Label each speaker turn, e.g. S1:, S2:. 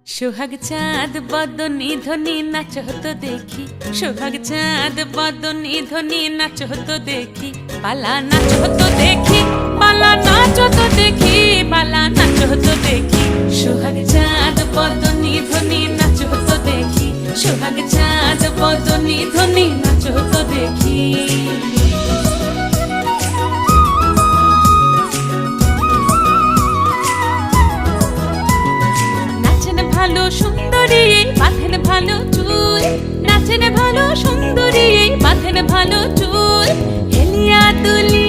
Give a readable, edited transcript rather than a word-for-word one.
S1: সোহাগ চাঁদ বদনি ধ্বনি নাচ হতো দেখি, সোহাগ চাঁদ বদনি ধ্বনি নাচ হতো দেখি, পালা নাচ হতো দেখি, পালা নাচ হতো দেখি, পালা নাচ হতো দেখি। সোহাগ চাঁদ বদনি ধ্বনি নাচ হতো দেখি, সোহাগ চাঁদ বদনি ধ্বনি নাচ হতো দেখি। ভালো সুন্দরী বাঁধেন ভালো চুল, নাচেন ভালো সুন্দরী বাঁধেন ভালো চুল, হেলিয়া দুলিয়া